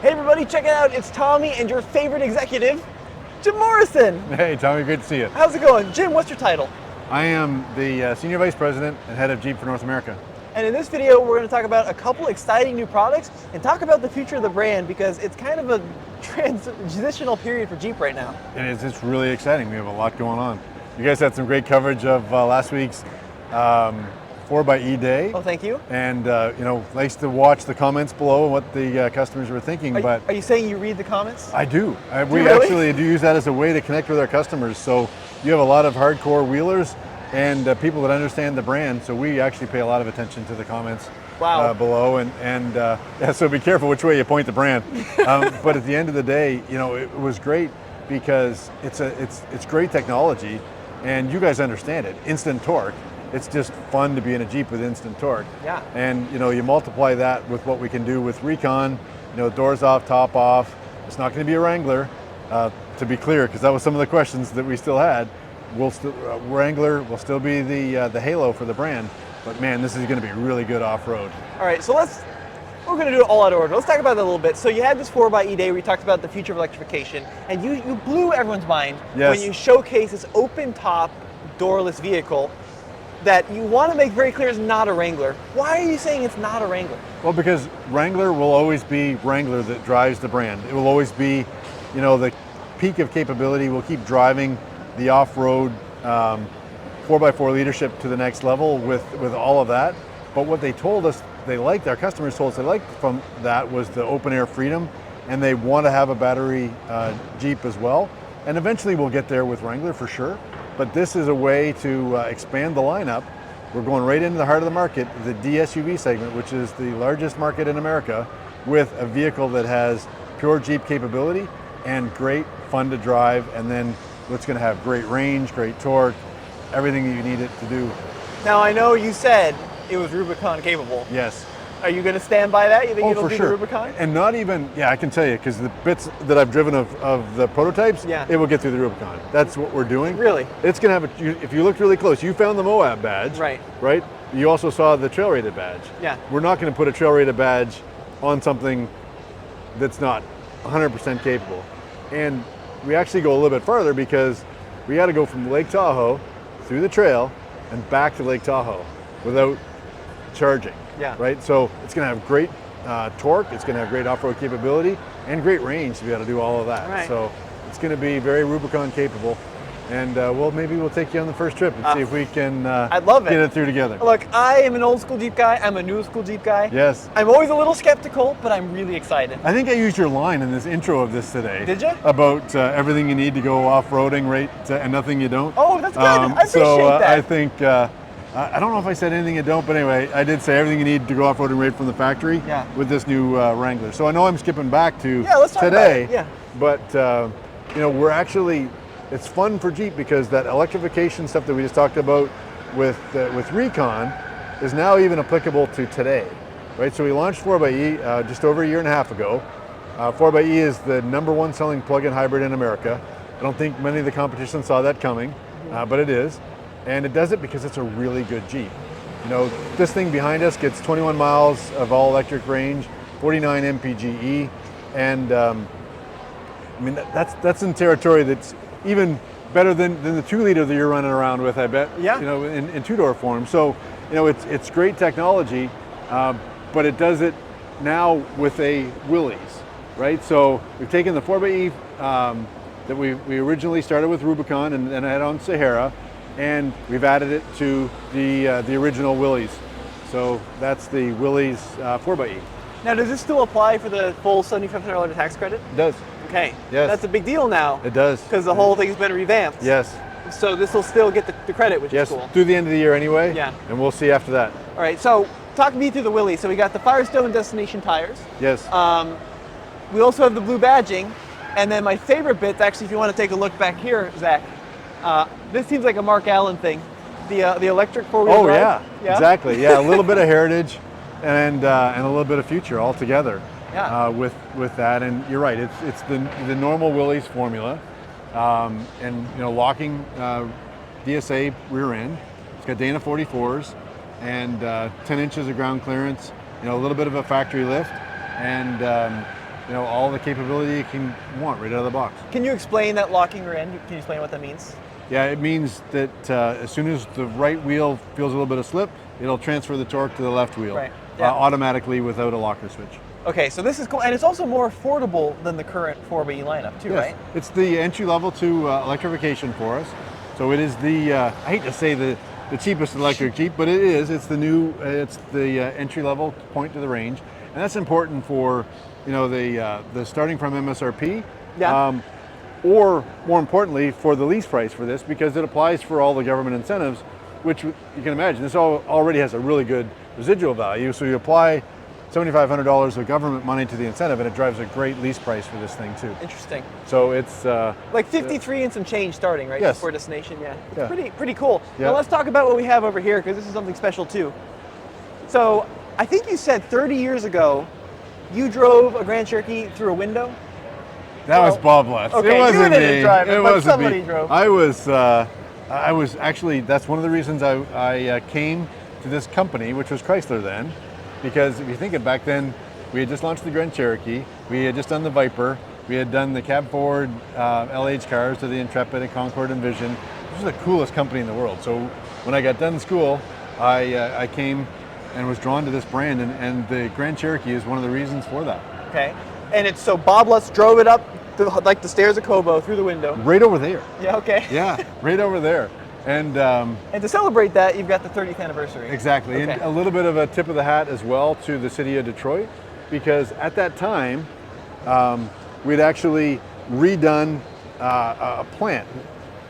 Hey everybody, check it out. It's Tommy and your favorite executive, Jim Morrison. Hey Tommy, good to see you. How's it going? Jim, what's your title? I am the Senior Vice President and Head of Jeep for North America. And in this video, we're going to talk about a couple exciting new products and talk about the future of the brand because it's kind of a transitional period for Jeep right now. It is. It's really exciting. We have a lot going on. You guys had some great coverage of last week's 4xe Day. Oh, thank you. And nice to watch the comments below and what the customers were thinking. Are you saying you read the comments? I do. We really? actually do use that as a way to connect with our customers. So you have a lot of hardcore wheelers and people that understand the brand. So we actually pay a lot of attention to the comments below. And so be careful which way you point the brand. But at the end of the day, it was great because it's great technology, and you guys understand it. Instant torque. It's just fun to be in a Jeep with instant torque. Yeah. And you multiply that with what we can do with Recon. Doors off, top off. It's not going to be a Wrangler, to be clear, because that was some of the questions that we still had. Wrangler will still be the halo for the brand, but man, this is going to be really good off-road. All right, so we're going to do it all out of order. Let's talk about that a little bit. So you had this 4xe Day where you talked about the future of electrification, and you blew everyone's mind when you showcased this open-top, doorless vehicle that you want to make very clear is not a Wrangler. Why are you saying it's not a Wrangler? Well, because Wrangler will always be Wrangler that drives the brand. It will always be, the peak of capability. We'll keep driving the off-road 4x4 leadership to the next level with all of that. But what they told us they liked, our customers told us they liked from that was the open air freedom, and they want to have a battery Jeep as well. And eventually we'll get there with Wrangler for sure. But this is a way to expand the lineup. We're going right into the heart of the market, the DSUV segment, which is the largest market in America, with a vehicle that has pure Jeep capability and great fun to drive, and then it's going to have great range, great torque, everything that you need it to do. Now, I know you said it was Rubicon capable. Yes. Are you going to stand by that? You think it'll for be sure. the Rubicon? And not even, I can tell you, because the bits that I've driven of the prototypes, it will get through the Rubicon. That's what we're doing. Really? It's going to have, if you look really close, you found the Moab badge. Right? You also saw the trail rated badge. Yeah. We're not going to put a trail rated badge on something that's not 100% capable. And we actually go a little bit further because we got to go from Lake Tahoe through the trail and back to Lake Tahoe without charging. Yeah. Right? So it's going to have great torque, it's going to have great off-road capability, and great range to be able to do all of that. Right. So it's going to be very Rubicon capable. And maybe we'll take you on the first trip and see if we can I'd love get it through together. Look, I am an old school Jeep guy. I'm a new school Jeep guy. Yes. I'm always a little skeptical, but I'm really excited. I think I used your line in this intro of this today. Did you? About everything you need to go off-roading, right, and nothing you don't. Oh, that's good. I appreciate that. I think, I don't know if I said anything you don't, but anyway, I did say everything you need to go off-roading right from the factory with this new Wrangler. So I know I'm skipping back to let's talk today, about it. but we're actually, it's fun for Jeep because that electrification stuff that we just talked about with Recon is now even applicable to today, right? So we launched 4xe just over a year and a half ago. 4xe is the #1 selling plug-in hybrid in America. I don't think many of the competition saw that coming, but it is. And it does it because it's a really good Jeep. This thing behind us gets 21 miles of all electric range, 49 mpge, and that's in territory that's even better than the 2-liter that you're running around with, I bet. Yeah. In two-door form. So, it's great technology, but it does it now with a Willys, right? So we've taken the 4xe that we originally started with Rubicon and then had on Sahara, and we've added it to the original Willys. So that's the Willys 4xe. Now, does this still apply for the full $7,500 tax credit? It does. Okay. Yes. That's a big deal now. It does. Because the whole thing's been revamped. Yes. So this will still get the credit, which is cool. Through the end of the year anyway. Yeah. And we'll see after that. All right, so talk me through the Willys. So we got the Firestone Destination tires. Yes. We also have the blue badging. And then my favorite bit, actually, if you want to take a look back here, Zach, this seems like a Mark Allen thing. The electric four-wheel drive. Yeah, exactly. Yeah, a little bit of heritage and a little bit of future all together. Yeah. With that, and you're right. It's the normal Willys formula, and locking DSA rear end. It's got Dana 44s and 10 inches of ground clearance. A little bit of a factory lift, and all the capability you can want right out of the box. Can you explain that locking rear end? Can you explain what that means? Yeah, it means that as soon as the right wheel feels a little bit of slip, it'll transfer the torque to the left wheel automatically without a locker switch. Okay, so this is cool, and it's also more affordable than the current 4xe lineup too, right? It's the entry level to electrification for us. So it is the, I hate to say the cheapest electric Jeep, but it is. It's the new, it's the entry level point to the range, and that's important for, the starting from MSRP. Yeah. Or more importantly, for the lease price for this, because it applies for all the government incentives, which you can imagine, this already has a really good residual value. So you apply $7,500 of government money to the incentive, and it drives a great lease price for this thing too. Interesting. So it's like 53 and some change starting, right? Yes. For destination, yeah. It's pretty cool. Yeah. Now let's talk about what we have over here, because this is something special too. So I think you said 30 years ago, you drove a Grand Cherokee through a window. That was Bob Lutz. Okay, it wasn't you didn't me. drive it, it but wasn't somebody me. drove. I was actually, that's one of the reasons I came to this company, which was Chrysler then, because if you think of back then, we had just launched the Grand Cherokee, we had just done the Viper, we had done the cab forward LH cars to the Intrepid and Concorde and Vision. This was the coolest company in the world. So when I got done in school, I came and was drawn to this brand, and the Grand Cherokee is one of the reasons for that. Okay. And it's so Bob Lutz drove it up like the stairs of Kobo through the window. Right over there. Yeah, okay. Yeah, right over there. And to celebrate that, you've got the 30th anniversary. Exactly. Okay. And a little bit of a tip of the hat as well to the city of Detroit, because at that time, we'd actually redone a plant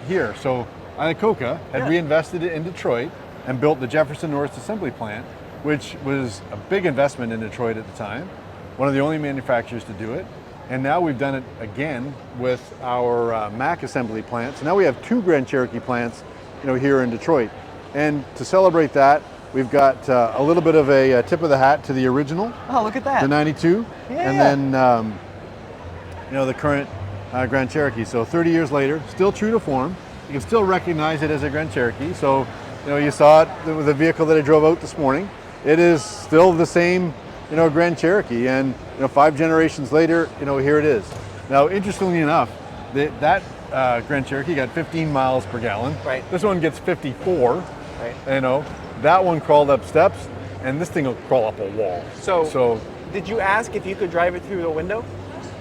here. So Iacocca had reinvested it in Detroit and built the Jefferson North Assembly Plant, which was a big investment in Detroit at the time. One of the only manufacturers to do it. And now we've done it again with our Mack assembly plant. So now we have 2 Grand Cherokee plants, here in Detroit. And to celebrate that, we've got a little bit of a tip of the hat to the original. Oh, look at that. The 92. Yeah. And then, the current Grand Cherokee. So 30 years later, still true to form. You can still recognize it as a Grand Cherokee. So, you saw it with the vehicle that I drove out this morning. It is still the same Grand Cherokee, and 5 generations later, here it is. Now, interestingly enough, that Grand Cherokee got 15 miles per gallon. Right. This one gets 54. Right. That one crawled up steps, and this thing will crawl up a wall. So did you ask if you could drive it through the window?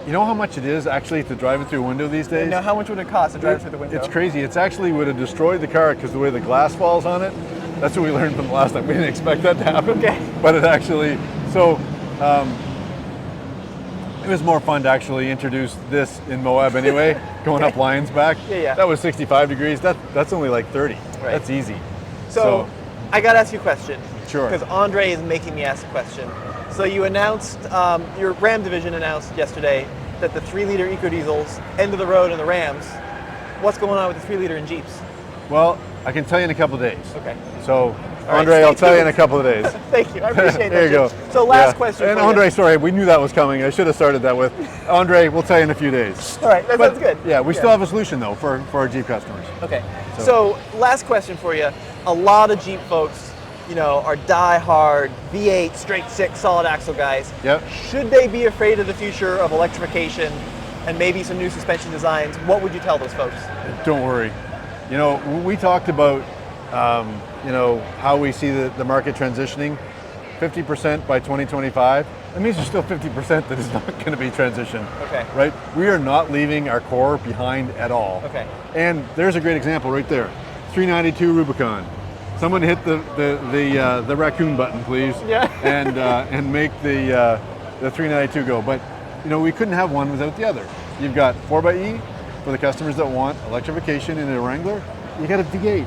You know how much it is actually to drive it through a window these days? Now, how much would it cost to drive it through the window? It's crazy. It's actually would have destroyed the car because the way the glass falls on it. That's what we learned from the last time. We didn't expect that to happen. Okay. But it actually, it was more fun to actually introduce this in Moab anyway, going up Lions back. Yeah. That was 65 degrees. That's only like 30. Right. That's easy. So I got to ask you a question. Sure. Because Andre is making me ask a question. So you announced, your Ram division announced yesterday that the 3-liter EcoDiesels end of the road in the Rams. What's going on with the 3-liter in Jeeps? Well, I can tell you in a couple of days. Okay. So, right, Andre, I'll tell you in a couple of days. Thank you. I appreciate that. There you go. So last question. And for Andre, you. sorry, we knew that was coming. I should have started that with Andre. We'll tell you in a few days. All right, that sounds good. Yeah, we still have a solution though for our Jeep customers. Okay. So last question for you. A lot of Jeep folks, are die-hard V8 straight 6 solid axle guys. Yep. Should they be afraid of the future of electrification and maybe some new suspension designs? What would you tell those folks? Don't worry. We talked about how we see the market transitioning. 50% by 2025. That means there's still 50% that is not going to be transitioned. Okay. Right? We are not leaving our core behind at all. Okay. And there's a great example right there. 392 Rubicon. Someone hit the raccoon button, please. Yeah. And make the 392 go. But we couldn't have one without the other. You've got 4xe for the customers that want electrification in a Wrangler. You got a V8,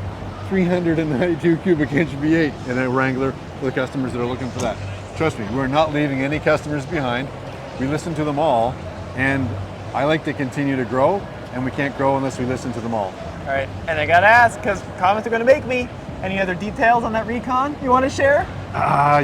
392 cubic inch V8 in a Wrangler for the customers that are looking for that. Trust me, we're not leaving any customers behind. We listen to them all, and I like to continue to grow, and we can't grow unless we listen to them all. All right, and I gotta ask, because comments are gonna make me, any other details on that Recon you want to share? I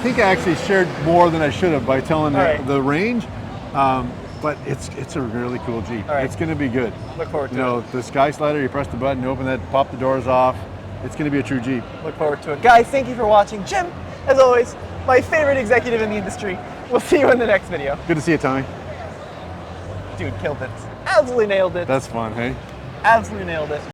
think I actually shared more than I should have by telling the range, but it's a really cool Jeep. Right. It's going to be good. Look forward to it. The sky slider, you press the button, you open that, pop the doors off. It's going to be a true Jeep. Look forward to it. Guys, thank you for watching. Jim, As always, my favorite executive in the industry. We'll see you in the next video. Good to see you, Tommy. Dude, killed it. Absolutely nailed it. That's fun, hey? Absolutely nailed it.